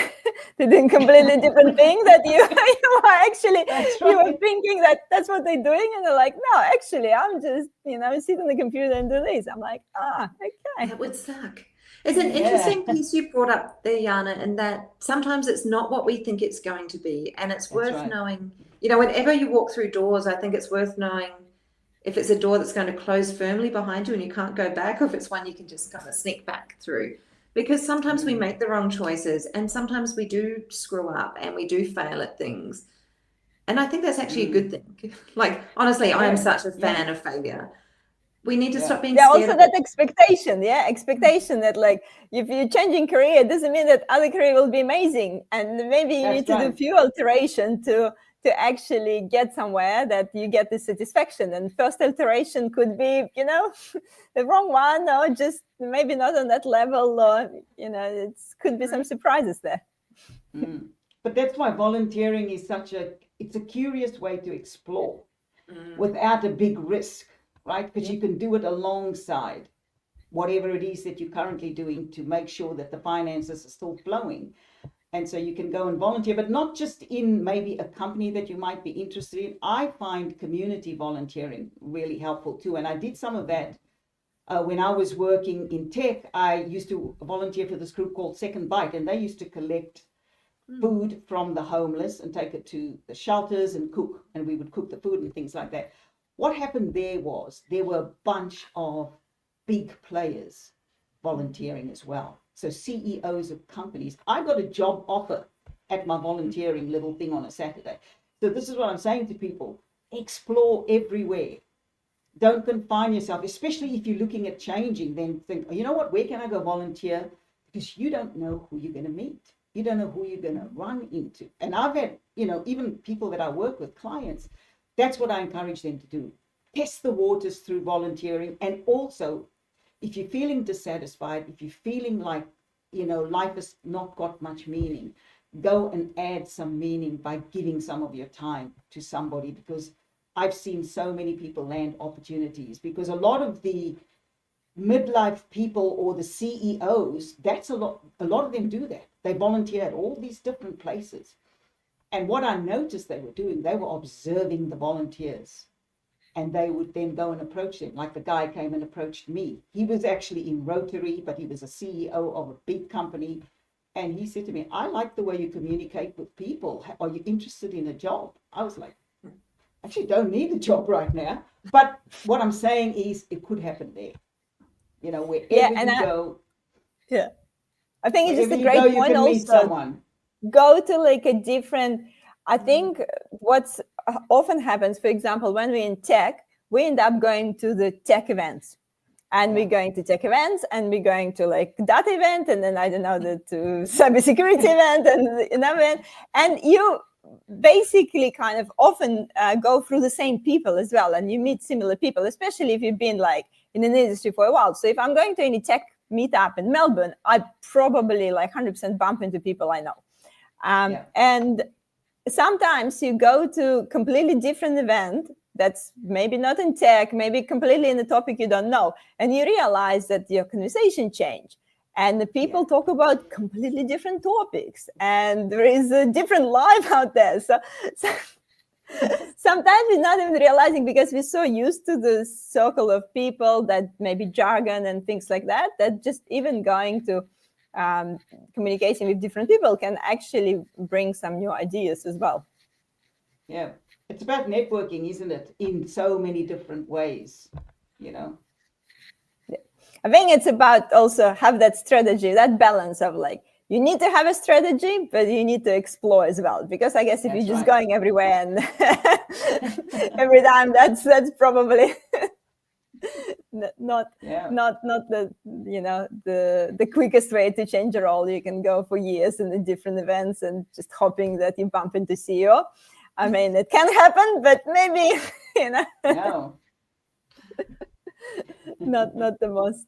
they're doing completely different thing that you are actually you were thinking that's what they're doing, and they're like, no, actually I'm just sit on the computer and do this. I'm like, okay, that would suck. It's an interesting piece you brought up there, Jana, and that sometimes it's not what we think it's going to be, and it's worth knowing. Whenever you walk through doors, I think it's worth knowing if it's a door that's going to close firmly behind you and you can't go back, or if it's one you can just kind of sneak back through. Because sometimes we make the wrong choices, and sometimes we do screw up and we do fail at things. And I think that's actually a good thing. Like, honestly, I am such a fan of failure. We need to stop being scared. Also that expectation that, like, if you're changing career, it doesn't mean that other career will be amazing. And maybe you need to do a few alterations to actually get somewhere that you get the satisfaction. And first alteration could be, the wrong one, or just maybe not on that level, or, it could be some surprises there. But that's why volunteering is it's a curious way to explore without a big risk, right? Because you can do it alongside whatever it is that you're currently doing to make sure that the finances are still flowing. And so you can go and volunteer, but not just in maybe a company that you might be interested in. I find community volunteering really helpful too. And I did some of that when I was working in tech. I used to volunteer for this group called Second Bite, and they used to collect food from the homeless and take it to the shelters and cook. And we would cook the food and things like that. What happened there were a bunch of big players volunteering as well. So CEOs of companies. I got a job offer at my volunteering little thing on a Saturday. So this is what I'm saying to people. Explore everywhere. Don't confine yourself, especially if you're looking at changing. Then think, you know what, where can I go volunteer? Because you don't know who you're going to meet. You don't know who you're going to run into. And I've had, even people that I work with, clients, that's what I encourage them to do. Test the waters through volunteering, and also if you're feeling dissatisfied, if you're feeling like, life has not got much meaning, go and add some meaning by giving some of your time to somebody, because I've seen so many people land opportunities, because a lot of the midlife people or the CEOs, a lot of them do that. They volunteer at all these different places. And what I noticed they were doing, they were observing the volunteers, and they would then go and approach them. Like the guy came and approached me. He was actually in Rotary, but he was a CEO of a big company. And he said to me, I like the way you communicate with people. Are you interested in a job? I was like, actually don't need a job right now. But what I'm saying is it could happen there. Wherever you go. Yeah. I think it's just a you great go, you point can meet also. Someone. Go to like a different, I think what's often happens, for example, when we're in tech, we end up going to the tech events. And we're going to tech events, and we're going to like that event, and then I don't know, to cybersecurity event and another event. And you basically kind of often go through the same people as well, and you meet similar people, especially if you've been like in an industry for a while. So if I'm going to any tech meetup in Melbourne, I probably like 100% bump into people I know. And sometimes you go to completely different event that's maybe not in tech, maybe completely in a topic you don't know, and you realize that your conversation changed, and the people talk about completely different topics, and there is a different life out there. So sometimes we're not even realizing, because we're so used to the circle of people that maybe jargon and things like that, that just even going to communication with different people can actually bring some new ideas as well. Yeah. It's about networking, isn't it? In so many different ways, Yeah. I think it's about also have that strategy, that balance of like, you need to have a strategy, but you need to explore as well. Because I guess if you're just going everywhere and every time, that's probably not the the quickest way to change a role. You can go for years in the different events and just hoping that you bump into CEO. I mean, it can happen, but maybe, No. not the most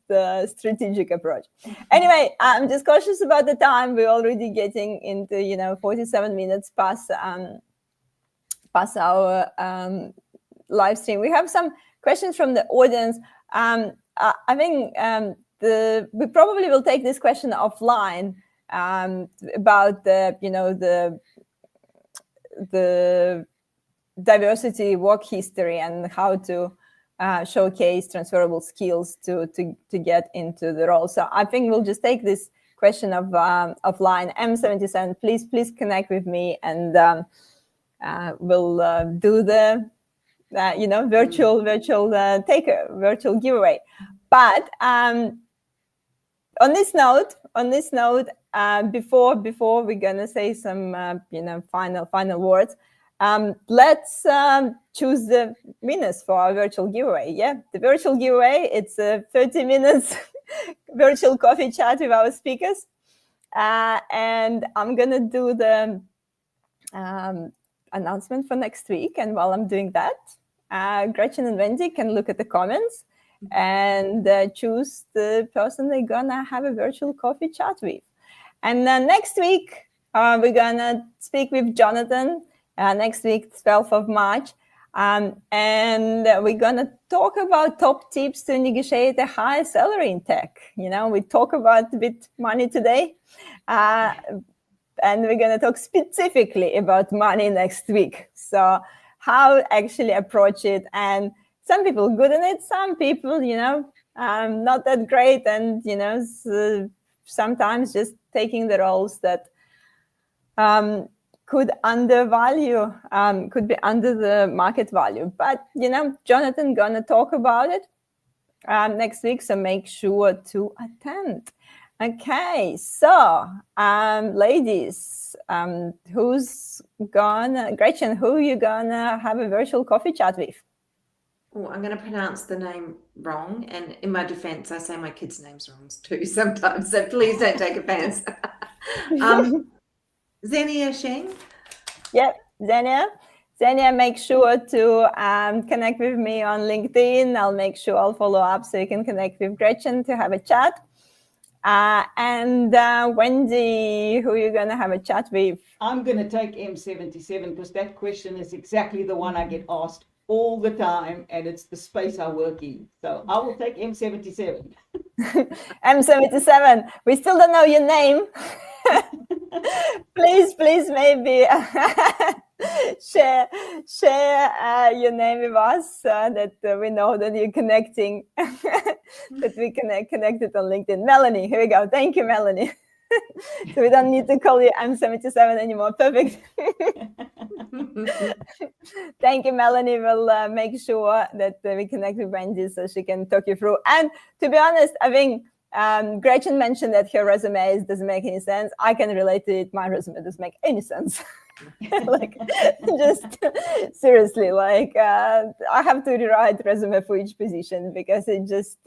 strategic approach. Anyway, I'm just cautious about the time. We're already getting into 47 minutes past our live stream. We have some questions from the audience. I think we probably will take this question offline about the diversity work history and how to showcase transferable skills to get into the role. So I think we'll just take this question of offline. M77, please connect with me, and we'll do the virtual virtual giveaway. But on this note, before we're gonna say some final words, let's choose the winners for our virtual giveaway. Yeah, the virtual giveaway, it's a 30 minutes virtual coffee chat with our speakers, and I'm gonna do the announcement for next week. And while I'm doing that, Gretchen and Wendy can look at the comments and choose the person they're gonna have a virtual coffee chat with. And then next week, we're gonna speak with Jonathan. Next week, 12th of March. And we're gonna talk about top tips to negotiate a higher salary in tech. We talk about a bit money today. And we're gonna talk specifically about money next week. So how actually approach it. And some people good in it, some people, not that great. And, sometimes just taking the roles that could undervalue, could be under the market value. But, Jonathan gonna talk about it next week. So make sure to attend. Okay, so ladies, Gretchen, who you gonna have a virtual coffee chat with? Oh, I'm going to pronounce the name wrong, and in my defense, I say my kids' names wrong too sometimes, so please don't take offense. Xenia Sheng? Yep, Xenia. Xenia, make sure to connect with me on LinkedIn. I'll make sure I'll follow up so you can connect with Gretchen to have a chat. And Wendy, who are you going to have a chat with? I'm going to take M77 because that question is exactly the one I get asked all the time, and it's the space I work in. So I will take M77. M77. We still don't know your name. Please, maybe share your name with us that we know that you're connecting, that we connected on LinkedIn. Melanie, here we go. Thank you, Melanie. So we don't need to call you M77 anymore. Perfect. Thank you, Melanie. We'll make sure that we connect with Wendy so she can talk you through. And to be honest, I think Gretchen mentioned that her resume doesn't make any sense. I can relate to it. My resume doesn't make any sense. Like, just seriously, like I have to rewrite resume for each position because it just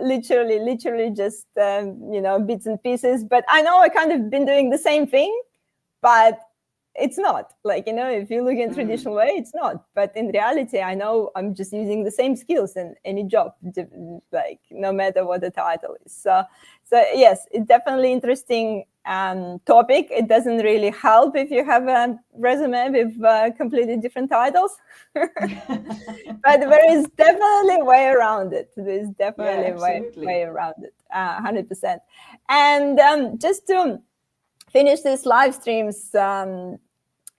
literally just bits and pieces. But I know I kind of been doing the same thing, but it's not like, if you look in traditional way, it's not. But in reality, I know I'm just using the same skills in any job, like no matter what the title is. So yes, it's definitely interesting topic. It doesn't really help if you have a resume with completely different titles, but there is definitely a way around it. There's definitely way around it, 100%. And just to finish this live streams,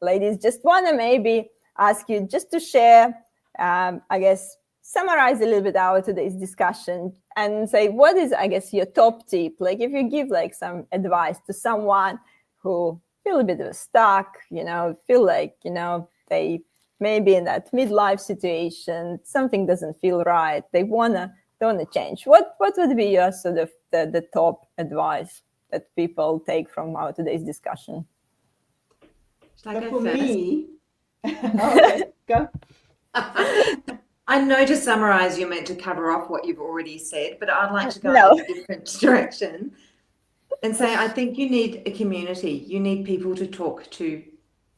ladies, just want to maybe ask you just to share, I guess, summarize a little bit our today's discussion and say, what is, I guess, your top tip? Like if you give like some advice to someone who feel a bit of stuck, feel like, they may be in that midlife situation, something doesn't feel right, they want to change. What would be your sort of the top advice that people take from our today's discussion? Should I go For first? me, okay, go. I know to summarize, you're meant to cover off what you've already said, but I'd like to go No. in a different direction and say, I think you need a community. You need people to talk to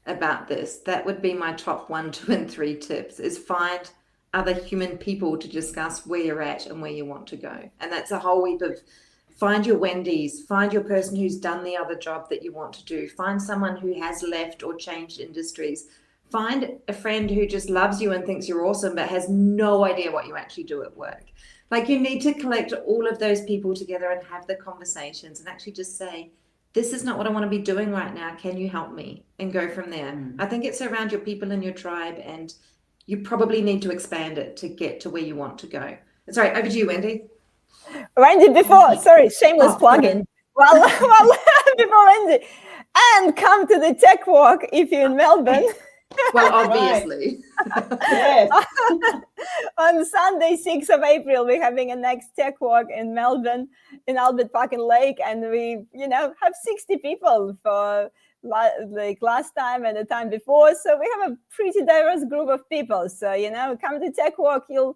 about this. That would be my top 1, 2, and 3 tips, is find other human people to discuss where you're at and where you want to go. And that's a whole heap of find your Wendy's, find your person who's done the other job that you want to do, find someone who has left or changed industries, find a friend who just loves you and thinks you're awesome, but has no idea what you actually do at work. Like, you need to collect all of those people together and have the conversations and actually just say, this is not what I want to be doing right now. Can you help me? And go from there. I think it's around your people in your tribe, and you probably need to expand it to get to where you want to go. Sorry, over to you, Wendy. Wendy, shameless plug-in. Well, before Wendy, and come to the Tech Walk if you're in Melbourne. Well, obviously. Yes. On Sunday, 6th of April, we're having a next Tech Walk in Melbourne, in Albert Park and Lake, and we, have 60 people for like last time and the time before. So we have a pretty diverse group of people. So, come to Tech Walk, you'll,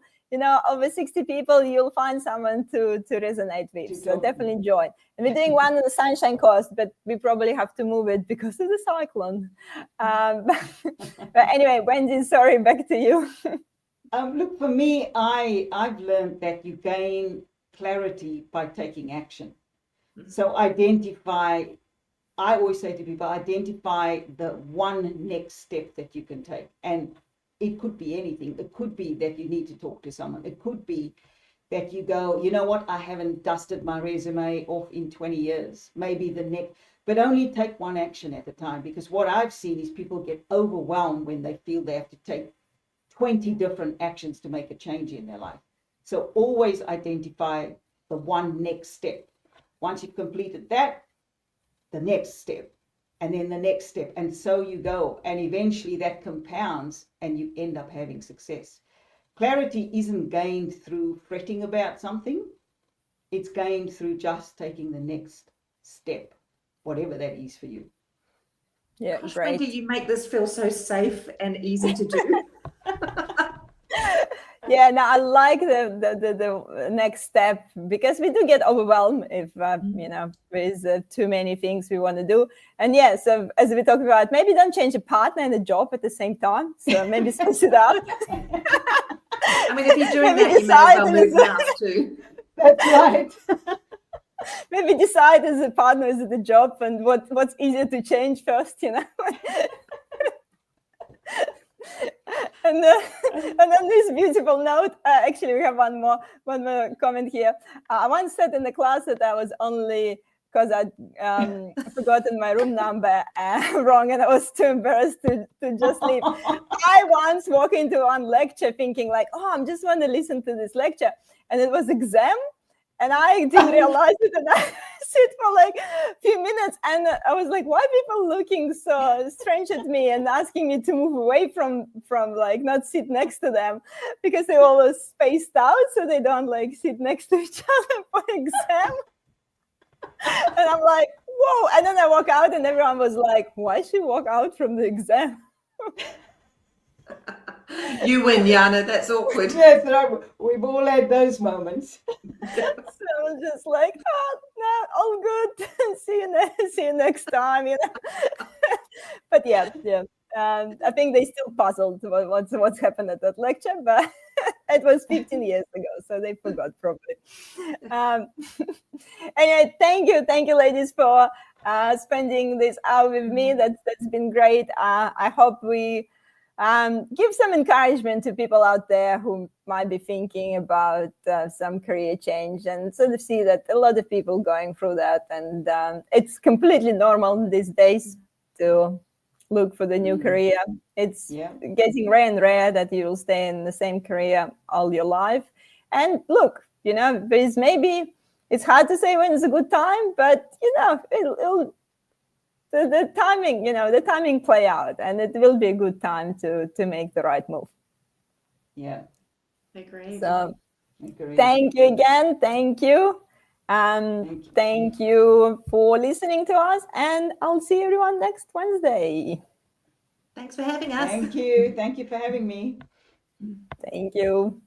over 60 people, you'll find someone to resonate with. So definitely join. And we're doing one on the Sunshine Coast, but we probably have to move it because of the cyclone. But anyway, Wendy, sorry, back to you. Look, for me, I've learned that you gain clarity by taking action. So I always say to people, identify the one next step that you can take. And it could be anything. It could be that you need to talk to someone. It could be that you go, you know what, I haven't dusted my resume off in 20 years. Maybe the next, but only take one action at a time. Because what I've seen is people get overwhelmed when they feel they have to take 20 different actions to make a change in their life. So always identify the one next step. Once you've completed that, the next step, and then the next step, and so you go, and eventually that compounds and you end up having success. Clarity isn't gained through fretting about something. It's gained through just taking the next step, whatever that is for you. Yeah, Gosh, great. Wendy, you make this feel so safe and easy to do. Yeah, no, I like the next step, because we do get overwhelmed if there's too many things we want to do. And yeah, so as we talked about, maybe don't change a partner and a job at the same time. So maybe space it out. I mean, if you're doing Maybe that, you may as well decide move house too. That's right. Maybe decide as a partner, is it a job, and what's easier to change first, And on this beautiful note, actually, we have one more comment here. I once said in the class that I was only, because I'd forgotten my room number wrong, and I was too embarrassed to just leave. I once walked into one lecture thinking like, oh, I'm just want to listen to this lecture, and it was exam, and I didn't realize it, and I sit for like a few minutes, and I was like, why are people looking so strange at me and asking me to move away from like not sit next to them, because they're all spaced out so they don't like sit next to each other for exam. And I'm like, whoa. And then I walk out and everyone was like, why should you walk out from the exam? You win, Jana. That's awkward. Yes, we've all had those moments. So I was just like, oh, no, all good. See you next time. But yeah. I think they still puzzled what's happened at that lecture, but it was 15 years ago, so they forgot probably. Anyway, thank you, ladies, for spending this hour with me. That's been great. I hope we give some encouragement to people out there who might be thinking about some career change, and sort of see that a lot of people going through that, and it's completely normal these days to look for the new career. It's getting rare and rare that you will stay in the same career all your life. And look, there's maybe, it's hard to say when it's a good time, but it'll the timing play out, and it will be a good time to make the right move. Yeah. Agreed. So thank you again. Thank you. Thank you for listening to us, and I'll see everyone next Wednesday. Thanks for having us. Thank you. Thank you for having me. Thank you.